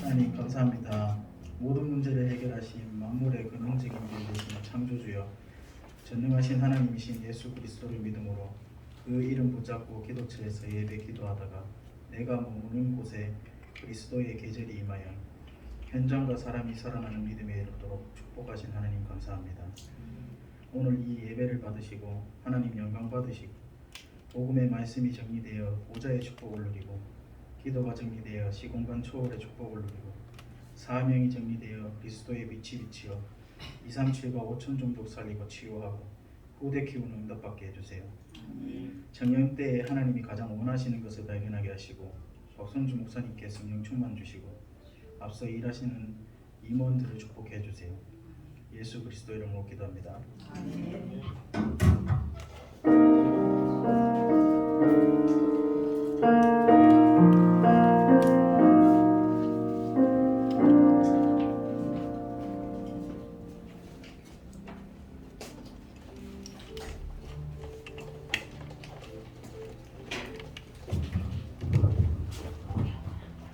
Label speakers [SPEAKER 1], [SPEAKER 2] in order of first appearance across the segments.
[SPEAKER 1] 하나님 감사합니다. 모든 문제를 해결하신 만물의 근원적인 분 되신 창조주여, 전능하신 하나님이신 예수 그리스도를 믿음으로 그 이름 붙잡고 기도처에서 예배 기도하다가 내가 머무는 곳에 그리스도의 계절이 임하여 현장과 사람이 살아나는 믿음에 이르도록 축복하신 하나님 감사합니다. 오늘 이 예배를 받으시고 하나님 영광 받으시고 복음의 말씀이 정리되어 보좌의 축복을 누리고 기도가 정리되어 시공간 초월의 축복을 누리고 사명이 정리되어 그리스도의 빛이 비치어 237과 5천 종족 살리고 치유하고 후대 키우는 응답받게 해주세요. 정령 때에 하나님이 가장 원하시는 것을 발견하게 하시고 박선주 목사님께 성령 충만 주시고 앞서 일하시는 임원들을 축복해 주세요. 예수 그리스도 이름으로 기도합니다.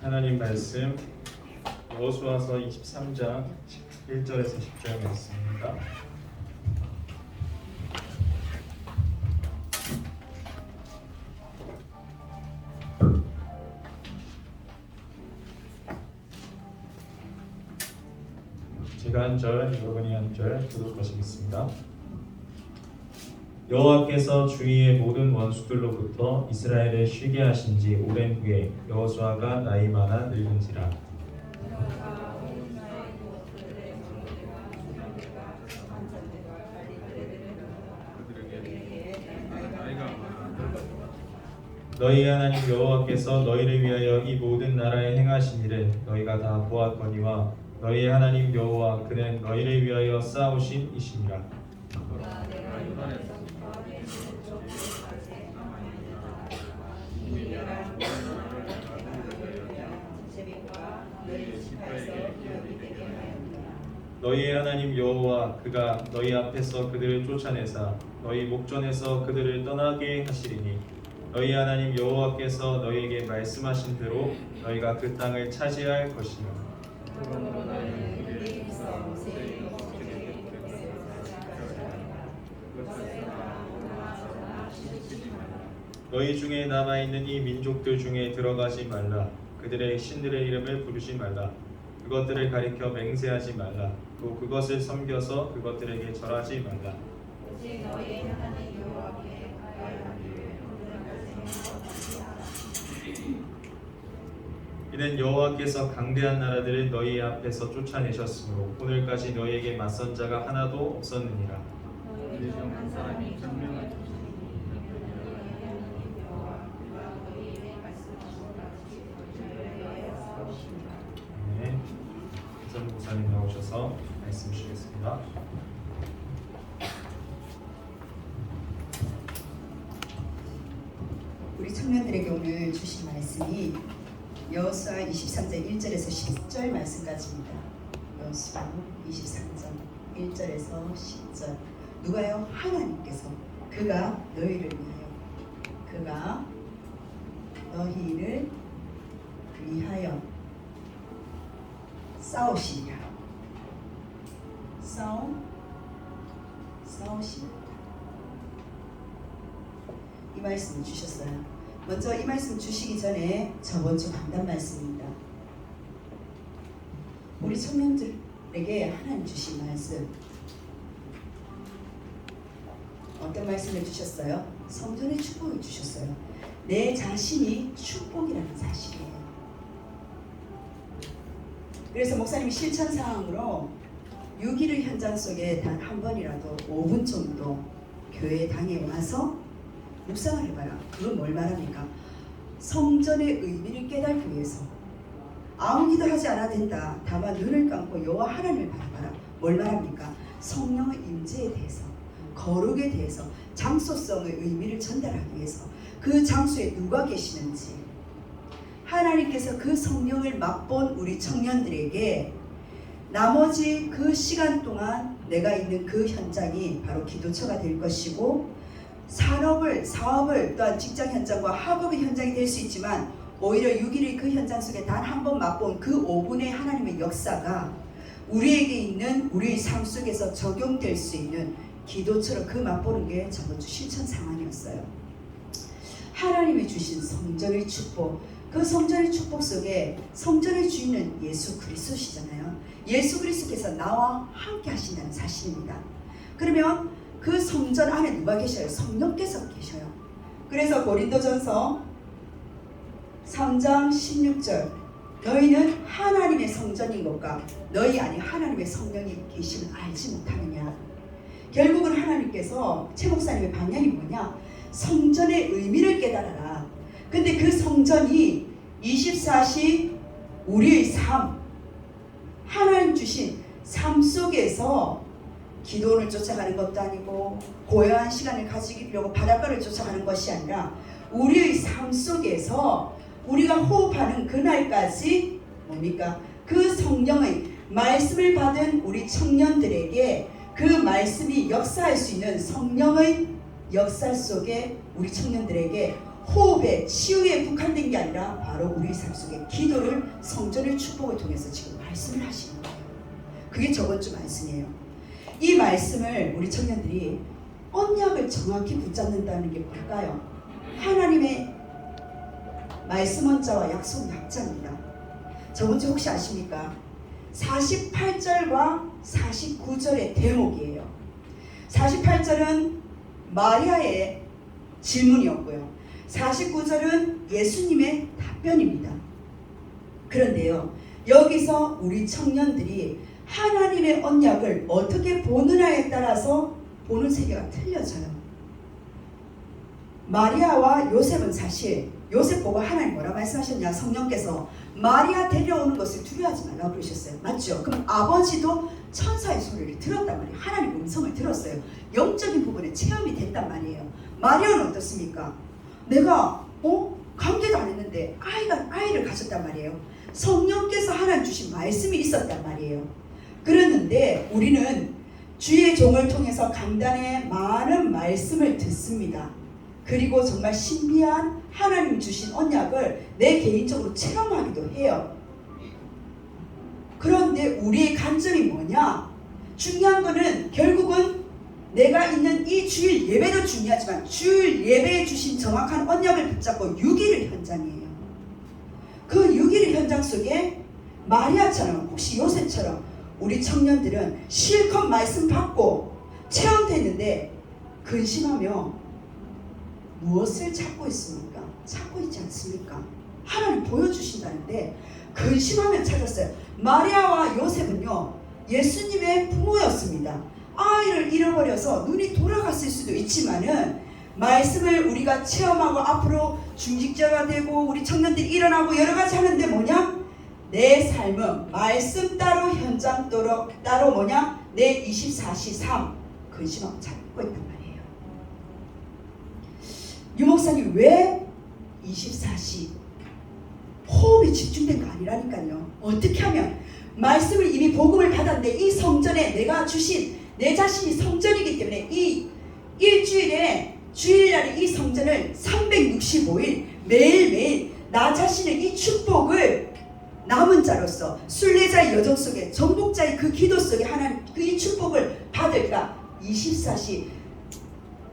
[SPEAKER 2] 하나님 말씀 여호수아서 23장 1절에서 10절 말씀입니다. 제가 한 절, 여러분이 한 절 교독하시겠습니다. 여호와께서 주위의 모든 원수들로부터 이스라엘을 쉬게 하신 지 오랜 후에 여호수아가 나이 많아 늙은지라. 너희 하나님 여호와께서 너희를 위하여 이 모든 나라에 행하신 일은 너희가 다 보았거니와 너희 하나님 여호와 그는 너희를 위하여 싸우신 이시니라. 너희의 하나님 여호와 그가 너희 앞에서 그들을 쫓아내사 너희 목전에서 그들을 떠나게 하시리니 너희 하나님 여호와께서 너희에게 말씀하신 대로 너희가 그 땅을 차지할 것이며 너희 중에 남아있는 이 민족들 중에 들어가지 말라. 그들의 신들의 이름을 부르지 말라. 그것들을 가리켜 맹세하지 말라. 또 그것을 섬겨서 그것들에게 절하지 말라. 이는 여호와께서 강대한 나라들을 너희 앞에서 쫓아내셨으므로 오늘까지 너희에게 맞선 자가 하나도 없었느니라. 네, 이선 목사님 나오셔서 말씀 주시겠습니다.
[SPEAKER 3] 우리 청년들에게 오늘 주신 말씀이 여호수아 23장 1절에서 10절 말씀까지입니다. 여호수아 23장 1절에서 10절. 누가요? 하나님께서 그가 너희를 위하여 싸우시리라. 싸우시리라. 이 말씀을 주셨어요. 먼저 이 말씀 주시기 전에 저번 주 강단 말씀입니다. 우리 청년들에게 하나님 주신 말씀, 어떤 말씀을 주셨어요? 성전의 축복을 주셨어요. 내 자신이 축복이라는 사실이에요. 그래서 목사님이 실천 사항으로 6.15 현장 속에 단 한 번이라도 5분 정도 교회 당에 와서 묵상을 해봐라. 그건 뭘 말합니까? 성전의 의미를 깨닫기 위해서 아무 기도 하지 않아도 된다. 다만 눈을 감고 여호와 하나님을 바라봐라. 뭘 말합니까? 성령의 임재에 대해서, 거룩에 대해서, 장소성의 의미를 전달하기 위해서 그 장소에 누가 계시는지, 하나님께서 그 성령을 맛본 우리 청년들에게 나머지 그 시간 동안 내가 있는 그 현장이 바로 기도처가 될 것이고, 사업을 또한 직장 현장과 학업의 현장이 될 수 있지만 오히려 6일의 그 현장 속에 단 한 번 맛본 그 5분의 하나님의 역사가 우리에게 있는 우리의 삶 속에서 적용될 수 있는 기도처럼 그 맛보는 게 저번 주 실천 상황이었어요. 하나님이 주신 성전의 축복, 그 성전의 축복 속에 성전의 주인은 예수 그리스도시잖아요. 예수 그리스도께서 나와 함께 하신다는 사실입니다. 그러면 그 성전 안에 누가 계셔요? 성령께서 계셔요. 그래서 고린도전서 3장 16절, 너희는 하나님의 성전인 것과 너희 안에 하나님의 성령이 계심을 알지 못하느냐. 결국은 하나님께서 최 목사님의 방향이 뭐냐? 성전의 의미를 깨달아라. 근데 그 성전이 24시 우리의 삶, 하나님 주신 삶 속에서 기도를 쫓아가는 것도 아니고 고요한 시간을 가지려고 바닷가를 쫓아가는 것이 아니라 우리의 삶 속에서 우리가 호흡하는 그날까지 뭡니까? 그 성령의 말씀을 받은 우리 청년들에게 그 말씀이 역사할 수 있는 성령의 역사 속에 우리 청년들에게 호흡에 치유에 국한된 게 아니라 바로 우리 삶 속에 기도를 성전의 축복을 통해서 지금 말씀을 하시는 거예요. 그게 저번 주 말씀이에요. 이 말씀을 우리 청년들이 언약을 정확히 붙잡는다는 게 뭘까요? 하나님의 말씀 원자와 약속 약자입니다. 저번 주 혹시 아십니까? 48절과 49절의 대목이에요. 48절은 마리아의 질문이었고요. 49절은 예수님의 답변입니다. 그런데요, 여기서 우리 청년들이 하나님의 언약을 어떻게 보느냐에 따라서 보는 세계가 틀려져요. 마리아와 요셉은 사실 요셉 보고 하나님 뭐라 말씀하셨냐? 성령께서 마리아 데려오는 것을 두려워하지 말라고 그러셨어요. 맞죠? 그럼 아버지도 천사의 소리를 들었단 말이에요. 하나님 음성을 들었어요. 영적인 부분에 체험이 됐단 말이에요. 마리아는 어떻습니까? 내가 관계도 안 했는데 아이를 가졌단 말이에요. 성령께서 하나님 주신 말씀이 있었단 말이에요. 그랬는데 우리는 주의 종을 통해서 강단에 많은 말씀을 듣습니다. 그리고 정말 신비한 하나님 주신 언약을 내 개인적으로 체험하기도 해요. 그런데 우리의 관점이 뭐냐? 중요한 거는 결국은 내가 있는 이 주일 예배도 중요하지만 주일 예배에 주신 정확한 언약을 붙잡고 6일 현장이에요. 그 6일 현장 속에 마리아처럼 혹시 요셉처럼 우리 청년들은 실컷 말씀 받고 체험됐는데 근심하며 무엇을 찾고 있습니까? 찾고 있지 않습니까? 하나님 보여주신다는데 근심하면 찾았어요. 마리아와 요셉은요, 예수님의 부모였습니다. 아이를 잃어버려서 눈이 돌아갔을 수도 있지만은 말씀을 우리가 체험하고 앞으로 중직자가 되고 우리 청년들이 일어나고 여러 가지 하는데 뭐냐? 내 삶은 말씀 따로 현장 따로 뭐냐? 내 24시 삶 근심하고 찾고 있단 말이에요. 유 목사님 왜 24시 호흡이 집중된 거 아니라니까요. 어떻게 하면 말씀을 이미 복음을 받았는데 이 성전에 내가 주신 내 자신이 성전이기 때문에 이 일주일에 주일날에 이 성전을 365일 매일매일 나 자신의 이 축복을 남은 자로서 순례자의 여정 속에 정복자의 그 기도 속에 하나님 그 이 축복을 받을까 24시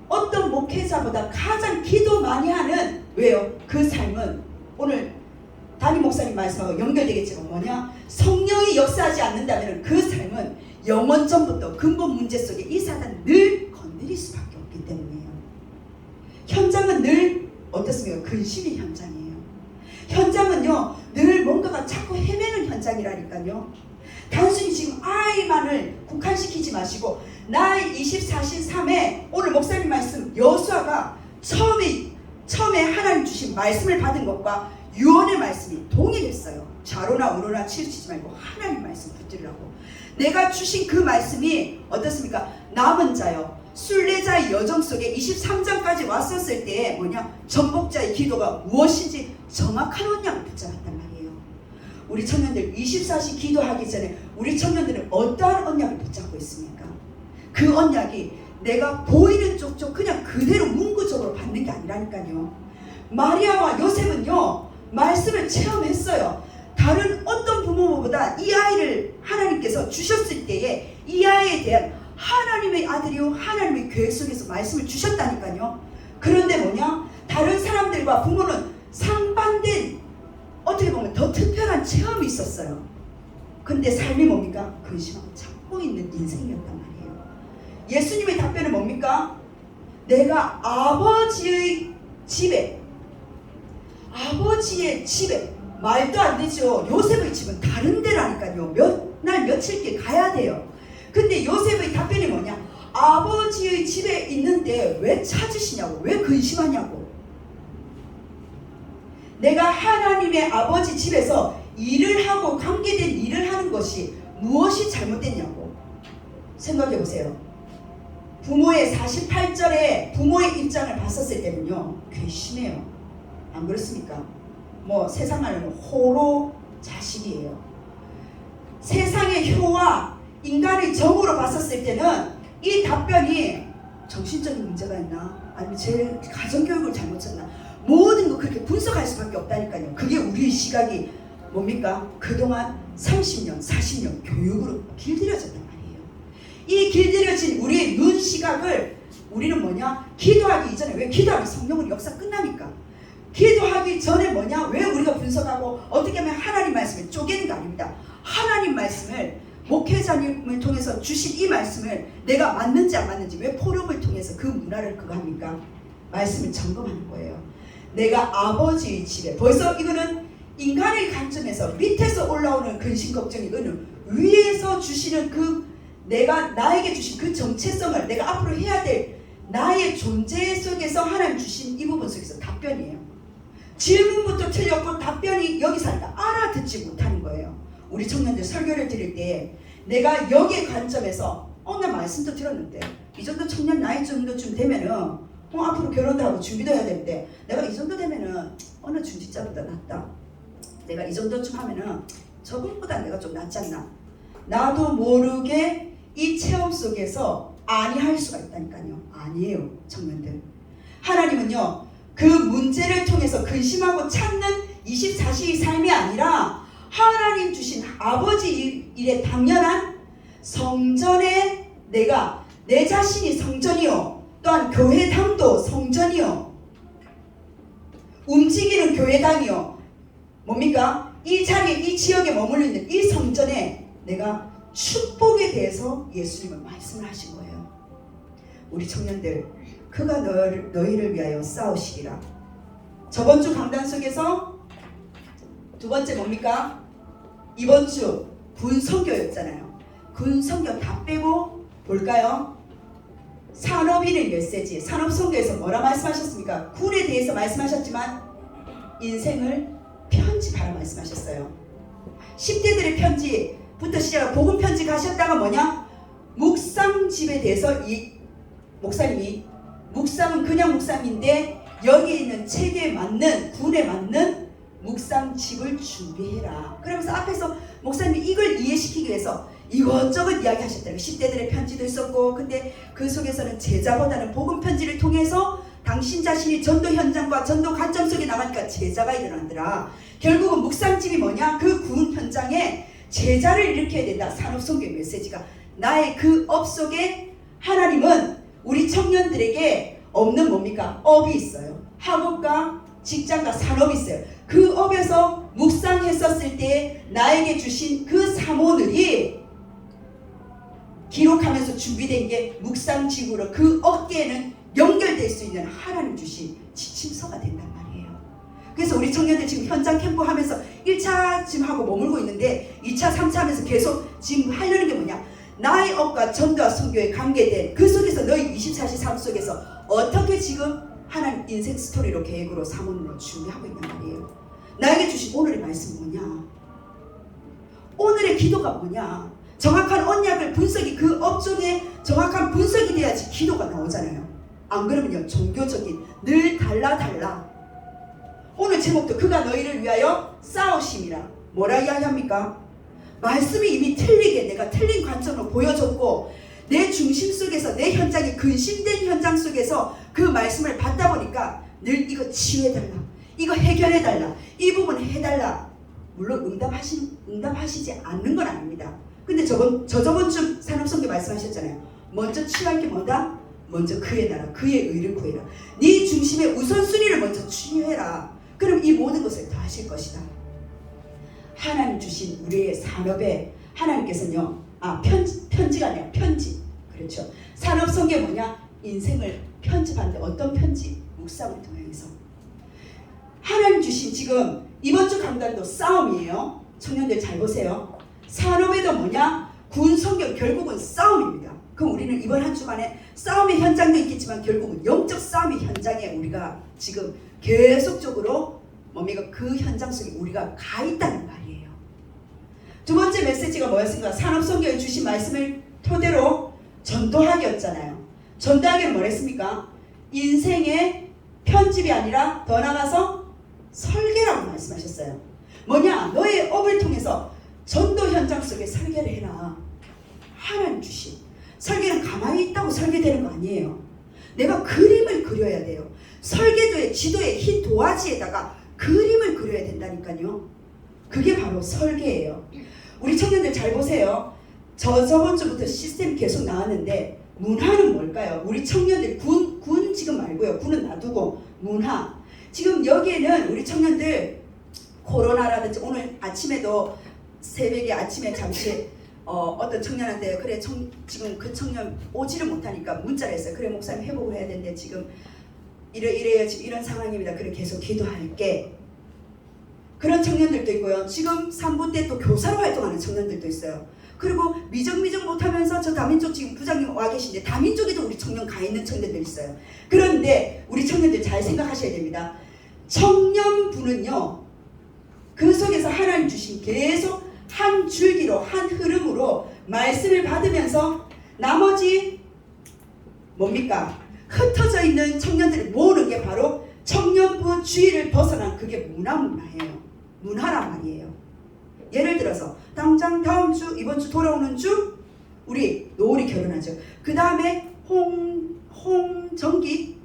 [SPEAKER 3] 어떤 목회자보다 가장 기도 많이 하는 왜요? 그 삶은 오늘 담임 목사님 말씀하고 연결되겠지만 뭐냐? 성령이 역사하지 않는다면 그 삶은 영원전부터 근본 문제 속에 이 사단 늘 건드릴 수밖에 없기 때문이에요. 현장은 늘 어떻습니까? 근심의 현장이에요. 현장은요 늘 뭔가가 자꾸 헤매는 현장이라니까요. 단순히 지금 아이만을 국한시키지 마시고 나의 24시 3에 오늘 목사님 말씀 여호수아가 처음에 하나님 주신 말씀을 받은 것과 유언의 말씀이 동일했어요. 좌로나 우로나 치우치지 말고 하나님 말씀 붙들으라고. 내가 주신 그 말씀이 어떻습니까? 남은 자요. 순례자의 여정 속에 23장까지 왔었을 때에 뭐냐? 정복자의 기도가 무엇인지 정확한 언약을 붙잡았단 말이에요. 우리 청년들 24시 기도하기 전에 우리 청년들은 어떠한 언약을 붙잡고 있습니까? 그 언약이 내가 보이는 쪽쪽 그냥 그대로 문구적으로 받는 게 아니라니까요. 마리아와 요셉은요 말씀을 체험했어요. 다른 어떤 부모보다 이 아이를 하나님께서 주셨을 때에 이 아이에 대한 하나님의 아들이요 하나님의 계획 속에서 말씀을 주셨다니까요. 그런데 뭐냐? 다른 사람들과 부모는 상반된, 어떻게 보면 더 특별한 체험이 있었어요. 근데 삶이 뭡니까? 근심하고 참고 있는 인생이었단 말이에요. 예수님의 답변은 뭡니까? 내가 아버지의 집에, 말도 안 되죠. 요셉의 집은 다른 데라니까요. 몇 날 며칠께 가야 돼요. 근데 요셉의 답변이 뭐냐? 아버지의 집에 있는데 왜 찾으시냐고, 왜 근심하냐고. 내가 하나님의 아버지 집에서 일을 하고 관계된 일을 하는 것이 무엇이 잘못됐냐고 생각해 보세요. 부모의 48절에 부모의 입장을 봤었을 때는요, 괘씸해요. 안 그렇습니까? 뭐 세상 말로는 호로 자식이에요. 세상의 효와 인간의 정으로 봤었을 때는 이 답변이 정신적인 문제가 있나? 아니면 제 가정교육을 잘못 쳤나? 모든 거 그렇게 분석할 수밖에 없다니까요. 그게 우리의 시각이 뭡니까? 그동안 30년, 40년 교육으로 길들여졌단 말이에요. 이 길들여진 우리의 눈 시각을 우리는 뭐냐? 기도하기 이전에, 왜 기도하기 성령은 역사 끝나니까. 기도하기 전에 뭐냐? 왜 우리가 분석하고 어떻게 하면 하나님 말씀을 쪼개는 거 아닙니다. 하나님 말씀을, 목회자님을 통해서 주신 이 말씀을 내가 맞는지 안 맞는지, 왜 포럼을 통해서 그 문화를 그거 합니까? 말씀을 점검하는 거예요. 내가 아버지의 집에, 벌써 이거는 인간의 관점에서 밑에서 올라오는 근심 걱정이, 이거는 위에서 주시는 그 내가 나에게 주신 그 정체성을 내가 앞으로 해야 될 나의 존재 속에서 하나님 주신 이 부분 속에서 답변이에요. 질문부터 틀렸고 답변이 여기서 하니까 알아듣지 못하는 거예요. 우리 청년들 설교를 드릴 때 내가 여기의 관점에서 나 말씀도 들었는데 이 정도 청년 나이 정도쯤 되면은 앞으로 결혼도 하고 준비도 해야 되는데 내가 이 정도 되면은 어느 중직자보다 낫다. 내가 이 정도쯤 하면은 저분보다 내가 좀 낫지 않나. 나도 모르게 이 체험 속에서 아니할 수가 있다니까요. 아니에요, 청년들. 하나님은요, 그 문제를 통해서 근심하고 찾는 24시의 삶이 아니라 하나님 주신 아버지 일에 당연한 성전에 내가 내 자신이 성전이요, 또한 교회당도 성전이요, 움직이는 교회당이요, 뭡니까? 이 자리에, 이 지역에 머물러 있는 이 성전에 내가 축복에 대해서 예수님은 말씀을 하신 거예요. 우리 청년들, 그가 너희를 위하여 싸우시리라. 저번 주 강단 속에서 두 번째 뭡니까? 이번 주 군성교였잖아요. 군성교 다 빼고 볼까요? 산업인의 메시지, 산업성교에서 뭐라 말씀하셨습니까? 군에 대해서 말씀하셨지만 인생을 편집하라 말씀하셨어요. 10대들의 편지부터 시작해 복음 편지 가셨다가 뭐냐? 묵상집에 대해서 이 목사님이, 묵상은 그냥 묵상인데 여기에 있는 책에 맞는, 군에 맞는 묵상집을 준비해라. 그러면서 앞에서 목사님이 이걸 이해시키기 위해서 이것저것 이야기하셨더라고요. 10대들의 편지도 있었고, 근데 그 속에서는 제자보다는 복음 편지를 통해서 당신 자신이 전도 현장과 전도 관점 속에 나가니까 제자가 일어나더라. 결국은 묵상집이 뭐냐? 그 군 현장에 제자를 일으켜야 된다. 산업성교의 메시지가. 나의 그 업 속에 하나님은 우리 청년들에게 없는 뭡니까? 업이 있어요. 학업과 직장과 산업이 있어요. 그 업에서 묵상했었을 때 나에게 주신 그 사모들이 기록하면서 준비된 게 묵상집으로 그 어깨에는 연결될 수 있는 하나님 주신 지침서가 된단 말이에요. 그래서 우리 청년들 지금 현장 캠프 하면서 1차 지금 하고 머물고 있는데 2차, 3차 하면서 계속 지금 하려는 게 뭐냐? 나의 업과 전도와 선교에 관계된 그 속에서 너희 24시 삶 속에서 어떻게 지금 하나님 인생 스토리로, 계획으로, 사모님으로 준비하고 있단 말이에요. 나에게 주신 오늘의 말씀 뭐냐? 오늘의 기도가 뭐냐? 정확한 언약을 분석이, 그 업종에 정확한 분석이 돼야지 기도가 나오잖아요. 안 그러면요, 종교적인 늘 달라. 오늘 제목도 그가 너희를 위하여 싸우심이라. 뭐라 이야기합니까? 말씀이 이미 틀리게 내가 틀린 관점으로 보여줬고, 내 중심 속에서, 내 현장이 근심된 현장 속에서 그 말씀을 받다 보니까 늘 이거 치유해달라, 이거 해결해달라, 이 부분 해달라. 물론 응답하시지 않는 건 아닙니다. 근데 저번 주 산업성교 말씀하셨잖아요. 먼저 취할 게 뭐다? 먼저 그의 나라, 그의 의를 구해라. 네 중심의 우선순위를 먼저 취해라. 그럼 이 모든 것을 다 하실 것이다. 하나님 주신 우리의 산업에 하나님께서는요, 편지가 아니라 편집. 그렇죠. 산업성계 뭐냐? 인생을 편집하는데 어떤 편집? 묵상을 통해서. 하나님 주신 지금 이번 주 강단도 싸움이에요. 청년들 잘 보세요. 산업에도 뭐냐? 군성경 결국은 싸움입니다. 그럼 우리는 이번 한 주간에 싸움의 현장도 있겠지만 결국은 영적 싸움의 현장에 우리가 지금 계속적으로 뭡니까? 그 현장 속에 우리가 가 있다는 말이에요. 두 번째 메시지가 뭐였습니까? 산업성경에 주신 말씀을 토대로 전도하기였잖아요. 전도하기는 뭐랬습니까? 인생의 편집이 아니라 더 나아가서 설계라고 말씀하셨어요. 뭐냐? 너의 업을 통해서 전도 현장 속에 설계를 해라. 하나님 주신 설계는 가만히 있다고 설계되는 거 아니에요. 내가 그림을 그려야 돼요. 설계도의 지도의 흰 도화지에다가 그림을 그려야 된다니까요. 그게 바로 설계예요. 우리 청년들 잘 보세요. 저번 주부터 시스템 계속 나왔는데 문화는 뭘까요? 우리 청년들 군 지금 말고요. 군은 놔두고 문화. 지금 여기에는 우리 청년들 코로나라든지 오늘 아침에도 새벽에 아침에 잠시 어떤 청년한테 그래 지금 그 청년 오지를 못하니까 문자를 했어요. 그래 목사님 회복을 해야 되는데 지금 이래요. 지금 이런 상황입니다. 그래 계속 기도할게. 그런 청년들도 있고요. 지금 3부 때 또 교사로 활동하는 청년들도 있어요. 그리고 미적 못하면서 저 다민족 지금 부장님 와 계신데 다민족에도 우리 청년 가 있는 청년들 있어요. 그런데 우리 청년들 잘 생각하셔야 됩니다. 청년부는요. 그 속에서 하나님 주신 계속 한 줄기로 한 흐름으로 말씀을 받으면서 나머지 뭡니까? 흩어져 있는 청년들을 모으는 게 바로 청년부 주의를 벗어난 그게 문화예요. 문화란 말이에요. 예를 들어서 당장 다음 주 이번 주 돌아오는 주 우리 노을이 결혼하죠. 그 다음에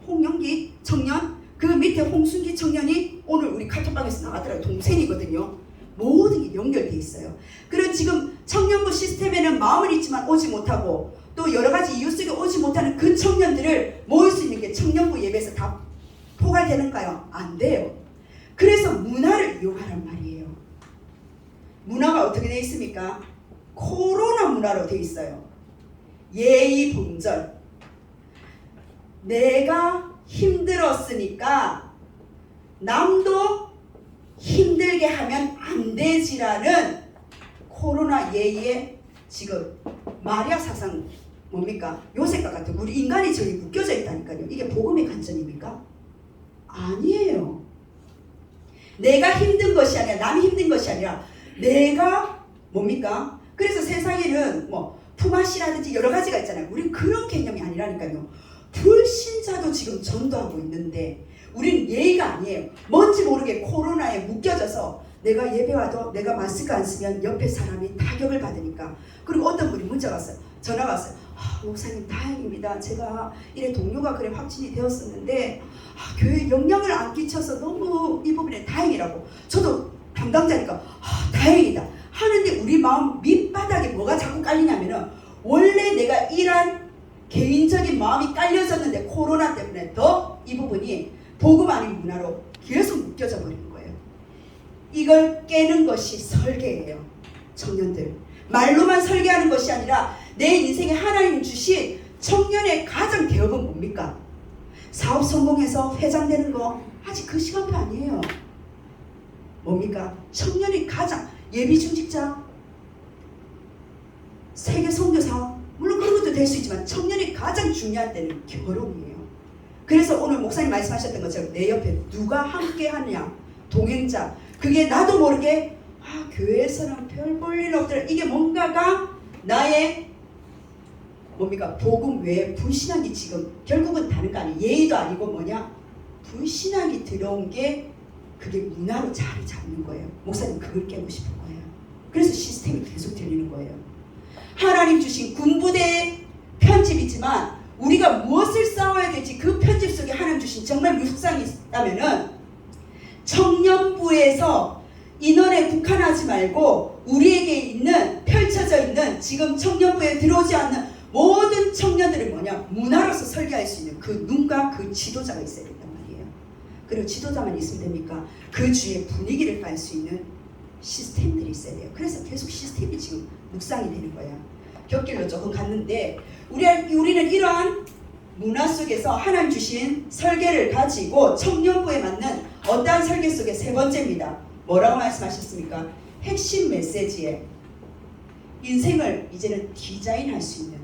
[SPEAKER 3] 홍영기 청년 그 밑에 홍순기 청년이 오늘 우리 카톡방에서 나왔더라고요. 동생이거든요. 모든 게 연결돼 있어요. 그런 지금 청년부 시스템에는 마음은 있지만 오지 못하고 또 여러 가지 이유 속에 오지 못하는 그 청년들을 모을 수 있는 게 청년부 예배에서 다 포괄되는가요? 안 돼요. 그래서 문화를 이용하란 말이에요. 문화가 어떻게 되어 있습니까? 코로나 문화로 되어 있어요. 예의 봉절. 내가 힘들었으니까 남도 힘들게 하면 안 되지라는 코로나 예의에 지금 마리아 사상 뭡니까? 요셉과 같은 우리 인간이 저기 묶여져 있다니까요. 이게 복음의 관점입니까? 아니에요. 내가 힘든 것이 아니라 남이 힘든 것이 아니라 내가 뭡니까? 그래서 세상에는 뭐 품앗이라든지 여러 가지가 있잖아요. 우린 그런 개념이 아니라니까요. 불신자도 지금 전도하고 있는데 우린 예의가 아니에요. 뭔지 모르게 코로나에 묶여져서 내가 예배 와도 내가 마스크 안 쓰면 옆에 사람이 타격을 받으니까. 그리고 어떤 분이 문자가 왔어요. 전화가 왔어요. 목사님 다행입니다. 제가 이래 동료가 그래 확진이 되었었는데 교회에 영향을 안 끼쳐서 너무 이 부분에 다행이라고. 저도 담당자니까 다행이다 하는데 우리 마음 밑바닥에 뭐가 자꾸 깔리냐면은 원래 내가 일한 개인적인 마음이 깔려졌는데 코로나 때문에 더 이 부분이 복음 아닌 문화로 계속 묶여져 버리는 거예요. 이걸 깨는 것이 설계예요. 청년들 말로만 설계하는 것이 아니라 내 인생에 하나님 주신 청년의 가장 개업은 뭡니까? 사업 성공해서 회장 되는 거 아직 그 시간표 아니에요. 뭡니까? 청년이 가장 예비 중직자, 세계 선교사 물론 그런 것도 될 수 있지만 청년이 가장 중요한 때는 결혼이에요. 그래서 오늘 목사님 말씀하셨던 것처럼 내 옆에 누가 함께 하느냐 동행자 그게 나도 모르게 교회에서는 별 볼 일 없더라 이게 뭔가가 나의 뭡니까? 복음 외에 불신앙이 지금 결국은 다른 거 아니에요. 예의도 아니고 뭐냐? 불신앙이 들어온 게 그게 문화로 자리 잡는 거예요. 목사님 그걸 깨고 싶은 거예요. 그래서 시스템이 계속 들리는 거예요. 하나님 주신 군부대의 편집이지만 우리가 무엇을 싸워야 될지 그 편집 속에 하나님 주신 정말 묵상이 있다면은 청년부에서 인원에 국한하지 말고 우리에게 있는 펼쳐져 있는 지금 청년부에 들어오지 않는 모든 청년들이 뭐냐? 문화로서 설계할 수 있는 그 눈과 그 지도자가 있어야 된단 말이에요. 그리고 지도자만 있으면 됩니까? 그 주위에 분위기를 깔 수 있는 시스템들이 있어야 돼요. 그래서 계속 시스템이 지금 묵상이 되는 거예요. 곁길로 조금 갔는데 우리는 이러한 문화 속에서 하나님 주신 설계를 가지고 청년부에 맞는 어떠한 설계 속에 세 번째입니다. 뭐라고 말씀하셨습니까? 핵심 메시지에 인생을 이제는 디자인할 수 있는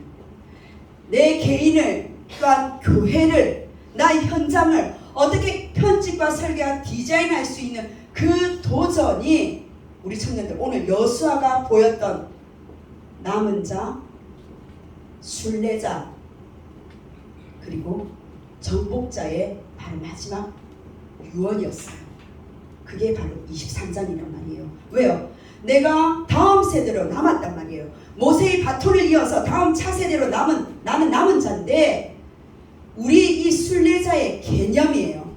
[SPEAKER 3] 내 개인을 또한 교회를 나의 현장을 어떻게 편집과 설계와 디자인할 수 있는 그 도전이 우리 청년들 오늘 여수아가 보였던 남은 자, 순례자 그리고 정복자의 바로 마지막 유언이었어요. 그게 바로 23장이란 말이에요. 왜요? 내가 다음 세대로 남았단 말이에요. 모세의 바톤을 이어서 다음 차세대로 나는 남은 자인데 우리 이 순례자의 개념이에요.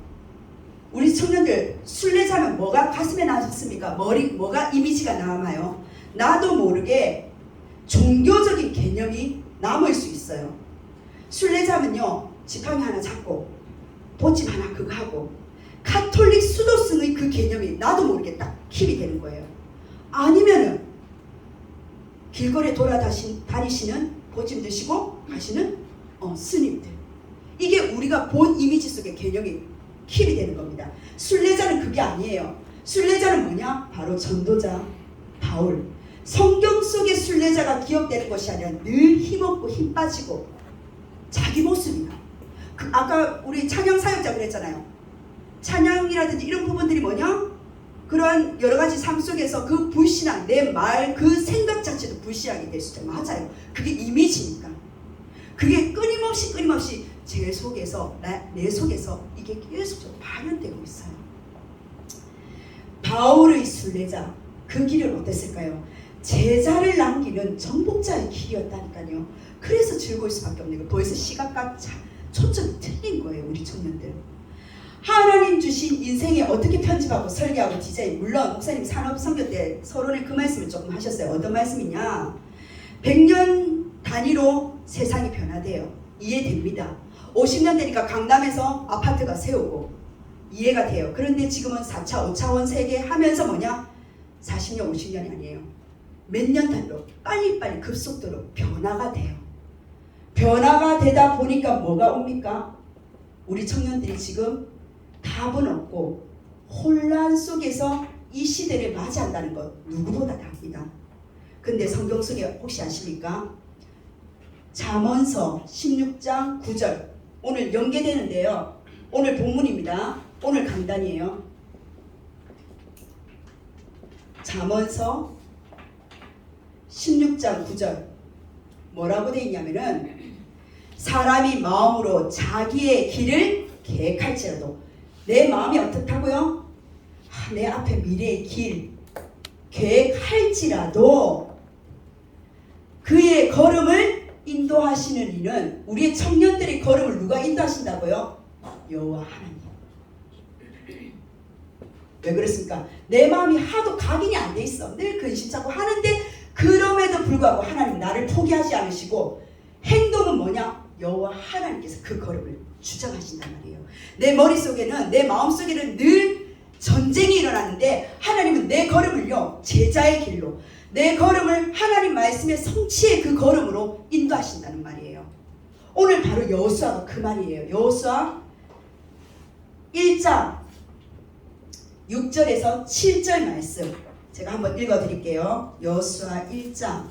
[SPEAKER 3] 우리 청년들 순례자는 뭐가 가슴에 나셨습니까? 뭐가 이미지가 남아요? 나도 모르게 종교적인 개념이 남을 수 있어요. 순례자면요 지팡이 하나 잡고 보침 하나 그거 하고 카톨릭 수도승의 그 개념이 나도 모르게 딱 킵이 되는 거예요. 아니면은 길거리에 돌아다니시는 보침 드시고 가시는 스님들, 이게 우리가 본 이미지 속의 개념이 킵이 되는 겁니다. 순례자는 그게 아니에요. 순례자는 뭐냐? 바로 전도자 바울. 성경 속의 순례자가 기억되는 것이 아니라 늘 힘없고 힘 빠지고 자기 모습이다. 아까 우리 찬양 사역자 그랬잖아요. 찬양이라든지 이런 부분들이 뭐냐? 그런 여러 가지 삶 속에서 그 불신앙, 내 말, 그 생각 자체도 불신앙이 될 수 있죠. 맞아요. 그게 이미지니까. 그게 끊임없이 제 속에서, 내 속에서 이게 계속적으로 발현되고 있어요. 바울의 순례자, 그 길은 어땠을까요? 제자를 남기는 정복자의 길이었다니까요. 그래서 즐거울 수밖에 없는 거예요. 벌써 시각과 초점이 틀린 거예요. 우리 청년들. 하나님 주신 인생에 어떻게 편집하고 설계하고 디자인, 물론 목사님 산업선교 때 서론에 그 말씀을 조금 하셨어요. 어떤 말씀이냐? 100년 단위로 세상이 변화돼요. 이해됩니다. 50년 되니까 강남에서 아파트가 세우고 이해가 돼요. 그런데 지금은 4차, 5차원 세계 하면서 뭐냐? 40년, 50년이 아니에요. 몇 년 단위로 빨리빨리 급속도로 변화가 돼요. 변화가 되다 보니까 뭐가 옵니까? 우리 청년들이 지금 답은 없고 혼란 속에서 이 시대를 맞이한다는 것 누구보다 다 압니다. 근데 성경 속에 혹시 아십니까? 잠언서 16장 9절 오늘 연계되는데요. 오늘 본문입니다. 오늘 강단이에요. 잠언서 16장 9절 뭐라고 되어 있냐면은 사람이 마음으로 자기의 길을 계획할지라도 내 마음이 어떻다고요? 내 앞에 미래의 길 계획할지라도 그의 걸음을 인도하시는 이는 우리의 청년들의 걸음을 누가 인도하신다고요? 여호와 하나님. 왜 그렇습니까? 내 마음이 하도 각인이 안 돼 있어. 늘 근심잡고 하는데 그럼에도 불구하고 하나님 나를 포기하지 않으시고 행동은 뭐냐? 여호와 하나님께서 그 걸음을 주장하신단 말이에요. 내 머릿속에는 내 마음속에는 늘 전쟁이 일어나는데 하나님은 내 걸음을요 제자의 길로 내 걸음을 하나님 말씀의 성취의 그 걸음으로 인도하신다는 말이에요. 오늘 바로 여호수아가 그 말이에요. 여호수아 1장 6절에서 7절 말씀 제가 한번 읽어드릴게요. 여호수아 1장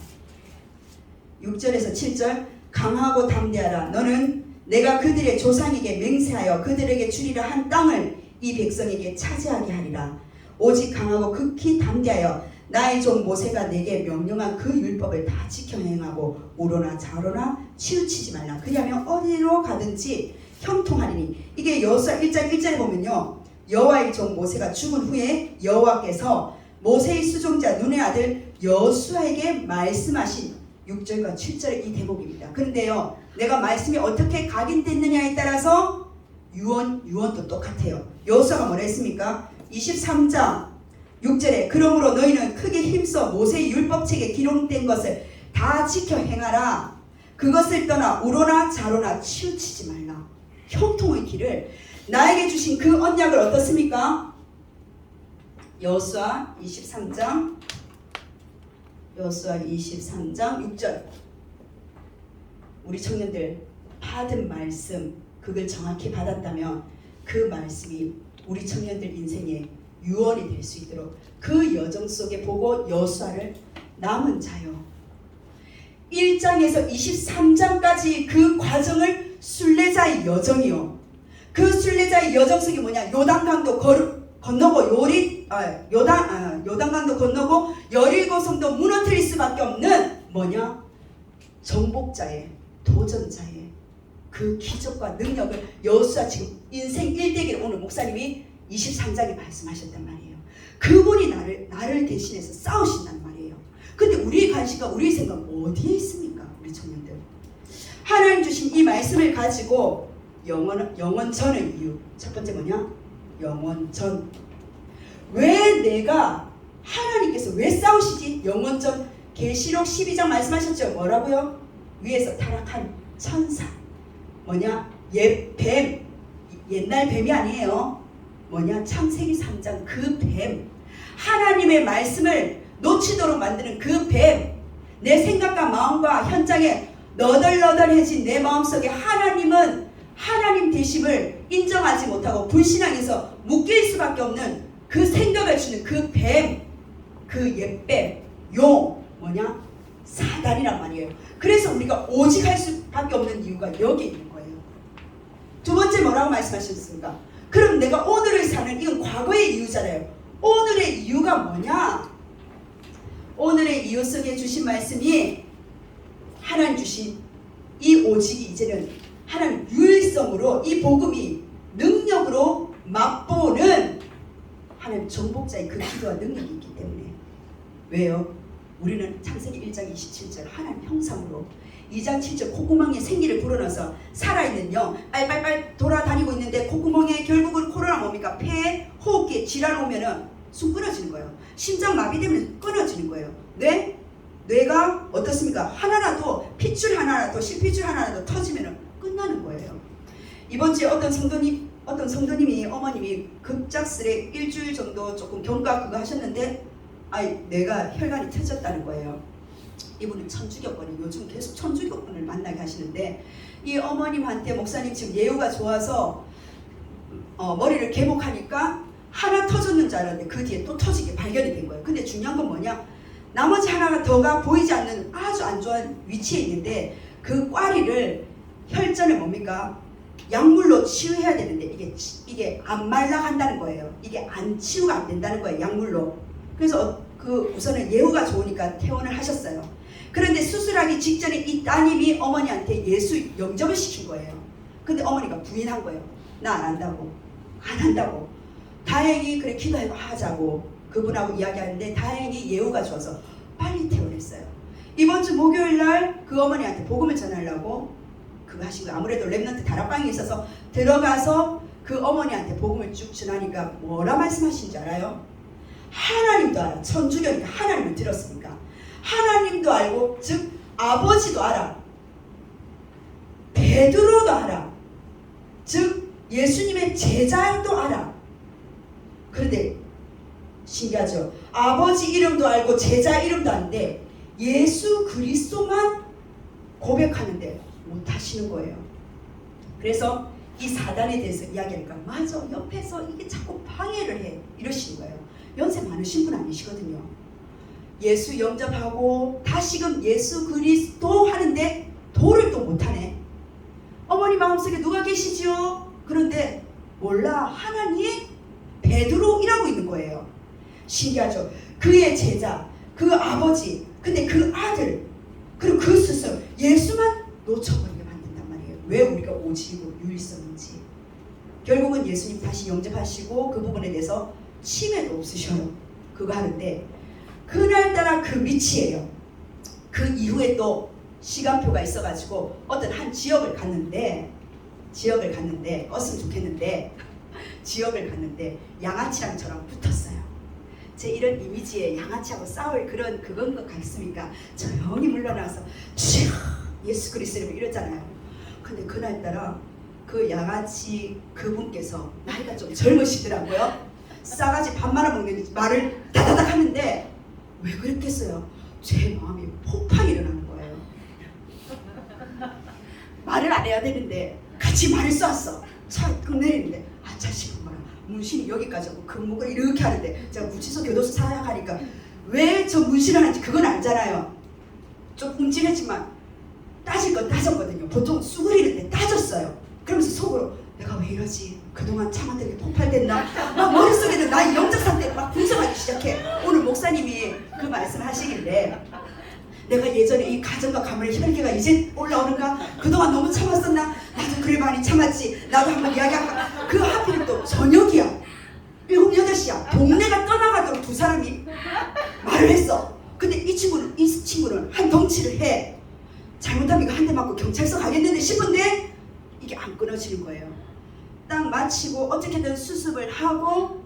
[SPEAKER 3] 6절에서 7절 강하고 담대하라. 너는 내가 그들의 조상에게 맹세하여 그들에게 주리라 한 땅을 이 백성에게 차지하게 하리라. 오직 강하고 극히 담대하여 나의 종 모세가 내게 명령한 그 율법을 다 지켜 행하고 우로나 좌로나 치우치지 말라. 그리하면 어디로 가든지 형통하리니. 이게 여호수아 1장 1절에 보면요. 여호와의 종 모세가 죽은 후에 여호와께서 모세의 수종자 눈의 아들 여호수아에게 말씀하신 6절과 7절의 이 대목입니다. 그런데요. 내가 말씀이 어떻게 각인됐느냐에 따라서 유언도 똑같아요. 여호수아가 뭐라 했습니까? 23장 6절에 그러므로 너희는 크게 힘써 모세의 율법책에 기록된 것을 다 지켜 행하라. 그것을 떠나 우로나 좌로나 치우치지 말라. 형통의 길을 나에게 주신 그 언약을 어떻습니까? 여호수아 23장 6절 우리 청년들 받은 말씀 그걸 정확히 받았다면 그 말씀이 우리 청년들 인생에 유언이 될 수 있도록 그 여정 속에 보고 여호수아를 남은 자요 1장에서 23장까지 그 과정을 순례자의 여정이요 그 순례자의 여정 속에 뭐냐 요단강도 건너고 요단강도 건너고 여리고성도 무너뜨릴 수밖에 없는 뭐냐 정복자의 도전자의 그 기적과 능력을 여호수아 지금 인생 1대기를 오늘 목사님이 23장에 말씀하셨단 말이에요. 그분이 나를 대신해서 싸우신단 말이에요. 근데 우리의 관심과 우리의 생각은 어디에 있습니까? 우리 청년들 하나님 주신 이 말씀을 가지고 영원전의 이유 첫 번째 뭐냐? 영원전 왜 내가 하나님께서 왜 싸우시지? 영원전 계시록 12장 말씀하셨죠. 뭐라고요? 위에서 타락한 천사 뭐냐? 뱀 옛날 뱀이 아니에요. 뭐냐? 창세기 3장 그 뱀 하나님의 말씀을 놓치도록 만드는 그 뱀 내 생각과 마음과 현장에 너덜너덜해진 내 마음속에 하나님은 하나님 되심을 인정하지 못하고 불신앙에서 묶일 수밖에 없는 그 생각을 주는 그 뱀, 그 옛뱀, 용 뭐냐? 사단이란 말이에요. 그래서 우리가 오직 할 수밖에 없는 이유가 여기에 있는 거예요. 두 번째 뭐라고 말씀하셨습니까? 그럼 내가 오늘을 사는 이건 과거의 이유잖아요. 오늘의 이유가 뭐냐? 오늘의 이유 속에 주신 말씀이 하나님 주신 이 오직이 이제는 하나님 유일성으로 이 복음이 능력으로 맛보는 하나님 정복자의 그 기도와 능력이 있기 때문에 왜요? 우리는 창세기 1장 27절 하나님 형상으로 2장 7절 콧구멍에 생기를 불어넣어서 살아있는 영 빨빨빨 돌아다니고 있는데 콧구멍에 결국은 코로나 뭡니까? 폐, 호흡기에 질환 오면은 숨 끊어지는 거예요. 심장 마비되면 끊어지는 거예요. 뇌가 어떻습니까? 하나라도 핏줄 하나라도 실핏줄 하나라도 터지면 끝나는 거예요. 이번 주에 어떤 성도님이 어머님이 급작스레 일주일 정도 조금 경과 그거 하셨는데 뇌가 혈관이 터졌다는 거예요. 이분은 천주교권을 요즘 계속 천주교권을 만나게 하시는데 이 어머님한테 목사님 지금 예후가 좋아서 머리를 개복하니까 하나 터졌는 줄 알았는데 그 뒤에 또 터지게 발견이 된 거예요. 근데 중요한 건 뭐냐? 나머지 하나가 더가 보이지 않는 아주 안 좋은 위치에 있는데 그 꽈리를 혈전을 뭡니까? 약물로 치유해야 되는데 이게 안 말라간다는 거예요. 이게 안 치유가 안 된다는 거예요. 약물로. 그래서 우선은 예후가 좋으니까 퇴원을 하셨어요. 그런데 수술하기 직전에 이 따님이 어머니한테 예수 영접을 시킨 거예요. 근데 어머니가 부인한 거예요. 나 안 한다고. 안 한다고. 다행히 그래 기도하고 하자고 그분하고 이야기하는데 다행히 예후가 좋아서 빨리 퇴원했어요. 이번 주 목요일날 그 어머니한테 복음을 전하려고 그거 하신 거예요. 아무래도 랩넌트 다락방에 있어서 들어가서 그 어머니한테 복음을 쭉 전하니까 뭐라 말씀하신 줄 알아요? 하나님도 알아. 천주교니까 하나님을 들었으니까 하나님도 알고 즉 아버지도 알아. 베드로도 알아. 즉 예수님의 제자도 알아. 그런데 신기하죠. 아버지 이름도 알고 제자 이름도 아는데 예수 그리스도만 고백하는데 못하시는 거예요. 그래서 이 사단에 대해서 이야기하니까 맞아 옆에서 이게 자꾸 방해를 해 이러시는 거예요. 연세 많으신 분 아니시거든요. 예수 영접하고 다시금 예수 그리스도 하는데 도를 또 못하네. 어머니 마음속에 누가 계시지요? 그런데 몰라. 하나님 베드로 이라고 있는 거예요. 신기하죠. 그의 제자, 그 아버지, 근데 그 아들, 그리고 그 스승 예수만 놓쳐버리게 만든단 말이에요. 왜 우리가 오직이고 유일성인지. 결국은 예수님 다시 영접하시고 그 부분에 대해서 치매도 없으셔요. 그거 하는데 그날따라 그 밑이에요. 그 이후에 또 시간표가 있어가지고 어떤 한 지역을 갔는데 껐으면 좋겠는데 지역을 갔는데 양아치랑 저랑 붙었어요. 제 이런 이미지에 양아치하고 싸울 그건 것 같습니까? 조용히 물러나서 주여 예수 그리스도 이름으로 이랬잖아요. 근데 그날따라 그 양아치 그분께서 나이가 좀 젊으시더라고요. 싸가지 밥 말아먹는 말을 다다닥 하는데 왜 그랬겠어요? 제 마음이 폭발이 일어나는 거예요. 말을 안 해야 되는데 같이 말을 쏘았어. 차 내리는데 자식은 뭐라 문신이 여기까지 하고 금목을 이렇게 하는데 제가 구치소 교도소 사역하니까 왜 저 문신을 하는지 그건 알잖아요. 좀 움찔했지만 따질 건 따졌거든요. 보통 수그리는데 따졌어요. 그러면서 속으로 내가 왜 이러지? 그동안 참았던 게 폭발됐나? 막 머릿속에는 나의 영적 상태를 막 분석하기 시작해. 오늘 목사님이 그 말씀 하시길래 내가 예전에 이 가정과 가문의 혈기가 이제 올라오는가? 그동안 너무 참았었나? 나도 그래 많이 참았지. 나도 한번 이야기할까? 그 하필 또 저녁이야. 7, 8시야. 동네가 떠나가도록 두 사람이 말을 했어. 근데 이 친구는 한 덩치를 해. 잘못하면 이거 한 대 맞고 경찰서 가겠는데 싶은데 이게 안 끊어지는 거예요. 딱 마치고 어떻게든 수습을 하고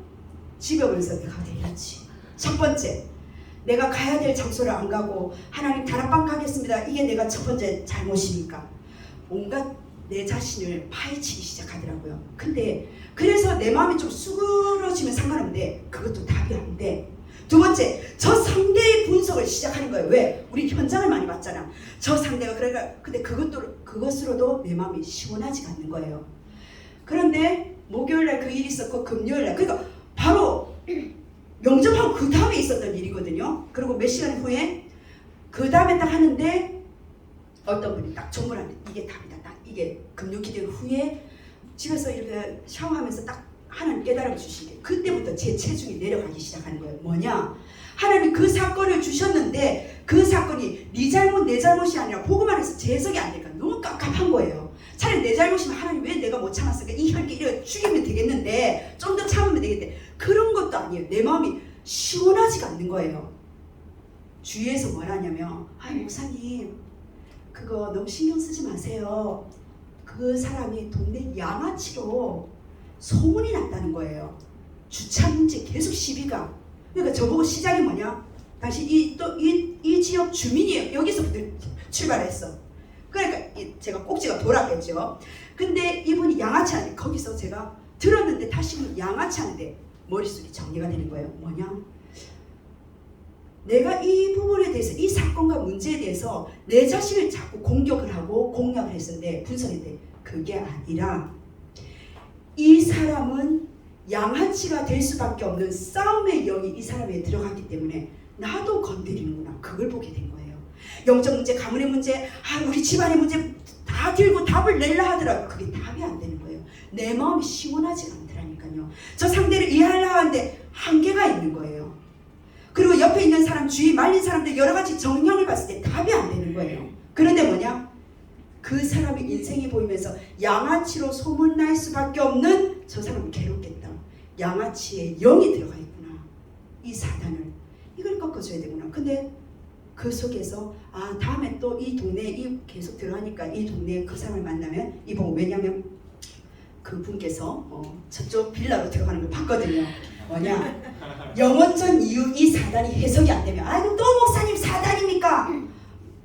[SPEAKER 3] 집에 오면서 내가 왜 이랬지? 첫 번째, 내가 가야 될 장소를 안 가고 하나님 다락방 가겠습니다. 이게 내가 첫 번째 잘못이니까 온갖 내 자신을 파헤치기 시작하더라고요. 근데 그래서 내 마음이 좀 수그러지면 상관없는데 그것도 답이 안 돼. 두 번째, 저 상대의 분석을 시작하는 거예요. 왜? 우리 현장을 많이 봤잖아. 저 상대가 그러니까 근데 그것으로도 내 마음이 시원하지가 않는 거예요. 그런데 목요일날 그 일이 있었고 금요일날 그러니까 바로 영접하고 그 다음에 있었던 일이거든요. 그리고 몇 시간 후에 그 다음에 딱 하는데 어떤 분이 딱 정문한테 이게 답이다. 딱 이게 금요기도 후에 집에서 이렇게 샤워하면서 딱 하나님 깨달음 주시게 그때부터 제 체중이 내려가기 시작하는 거예요. 뭐냐? 하나님 그 사건을 주셨는데 그 사건이 네 잘못 내 잘못이 아니라 복음 안에서 재해석이 안 되니까 너무 깝깝한 거예요. 차라리 내 잘못이면 하나님 왜 내가 못 참았을까? 이 혈기 이렇게 죽이면 되겠는데 좀 더 참으면 되겠는데 그런 것도 아니에요. 내 마음이 시원하지가 않는 거예요. 주위에서 뭘 하냐면 목사님 그거 너무 신경 쓰지 마세요. 그 사람이 동네 양아치로 소문이 났다는 거예요. 주차 문제 계속 시비가. 그러니까 저보고 시작이 뭐냐? 당신 이 지역 주민이에요. 여기서부터 출발했어. 그러니까 제가 꼭지가 돌았겠죠. 근데 이분이 양아치 하는데 거기서 제가 들었는데 다시 양아치 하는데 머릿속이 정리가 되는 거예요. 뭐냐? 내가 이 부분에 대해서 이 사건과 문제에 대해서 내 자신을 자꾸 공격을 하고 공략을 했었는데 분석했는데 그게 아니라 이 사람은 양아치가 될 수밖에 없는 싸움의 영이 이 사람에 들어갔기 때문에 나도 건드리는구나. 그걸 보게 된 거예요. 영적 문제, 가문의 문제, 우리 집안의 문제 다 들고 답을 내려 하더라고요. 그게 답이 안 되는 거예요. 내 마음이 시원하지 않더라니까요. 저 상대를 이해하려고 하는데 한계가 있는 거예요. 그리고 옆에 있는 사람, 주위 말린 사람들 여러 가지 정형을 봤을 때 답이 안 되는 거예요. 그런데 뭐냐? 그 사람의 인생이 보이면서 양아치로 소문날 수밖에 없는 저 사람은 괴롭겠다. 양아치의 영이 들어가 있구나. 이 사단을. 이걸 꺾어줘야 되구나. 근데 그 속에서 다음에 또 이 동네에 계속 들어가니까 이 동네에 그 사람을 만나면 왜냐면 그분께서 저쪽 빌라로 들어가는 걸 봤거든요. 뭐냐? 영원전 이후 이 사단이 해석이 안 되면 아이고 또 목사님 사단입니까?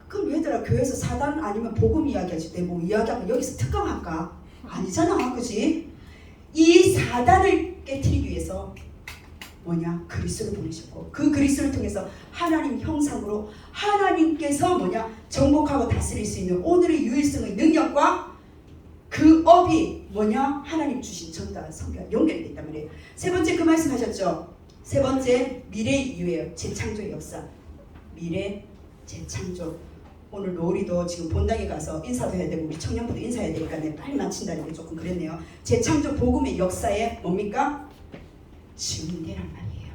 [SPEAKER 3] 그럼 얘들아 교회에서 사단 아니면 복음 이야기하지 내 뭐 이야기하면 여기서 특강할까? 아니잖아. 그지? 이 사단을 깨트리기 위해서 뭐냐? 그리스도를 보내셨고 그 그리스도를 통해서 하나님 형상으로 하나님께서 뭐냐? 정복하고 다스릴 수 있는 오늘의 유일성의 능력과 그 업이 뭐냐? 하나님 주신 전달 성경 연결이 됐단 말이에요. 세 번째 그 말씀하셨죠? 세 번째 미래의 이유예요. 재창조의 역사. 미래 재창조. 오늘 로리도 지금 본당에 가서 인사도 해야 되고 우리 청년부도 인사해야 되니까 빨리 마친다는 게 조금 그랬네요. 재창조 복음의 역사에 뭡니까? 증인되란 말이에요.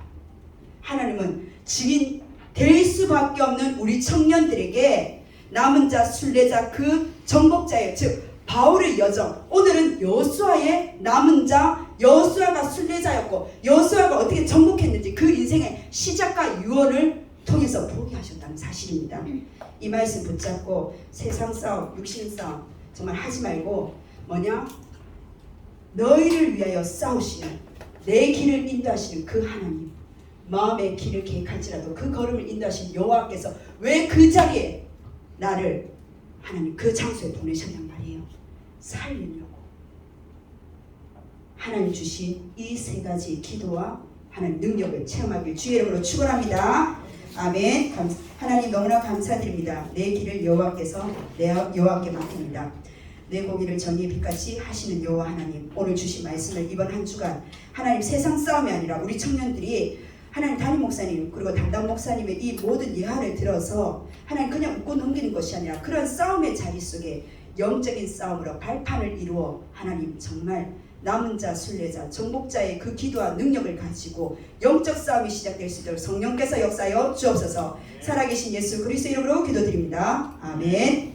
[SPEAKER 3] 하나님은 증인 될 수밖에 없는 우리 청년들에게 남은 자, 순례자, 그 정복자예요. 즉 바울의 여정. 오늘은 여호수아의 남은 자, 여호수아가 순례자였고 여호수아가 어떻게 정복했는지 그 인생의 시작과 유언을 통해서 보게 하셨다는 사실입니다. 이 말씀 붙잡고 세상 싸움, 육신 싸움 정말 하지 말고 뭐냐? 너희를 위하여 싸우시는 내 길을 인도하시는 그 하나님, 마음의 길을 계획할지라도 그 걸음을 인도하신 여호와께서 왜 그 자리에 나를 하나님 그 장소에 보내셨단 말이에요. 살리려고. 하나님 주신 이 세 가지 기도와 하나님 능력을 체험하길 주의 이름으로 축원합니다. 아멘. 하나님 너무나 감사드립니다. 내 길을 여호와께서 내 여호와께 맡깁니다. 내 고기를 정의의 빛같이 하시는 여호와 하나님, 오늘 주신 말씀을 이번 한 주간 하나님 세상 싸움이 아니라 우리 청년들이 하나님 담임 목사님 그리고 담당 목사님의 이 모든 예화를 들어서 하나님 그냥 웃고 넘기는 것이 아니라 그런 싸움의 자리 속에 영적인 싸움으로 발판을 이루어 하나님 정말 남은 자, 순례자, 정복자의 그 기도와 능력을 가지고 영적 싸움이 시작될 수 있도록 성령께서 역사하여 주옵소서. 살아계신 예수 그리스도 이름으로 기도드립니다. 아멘.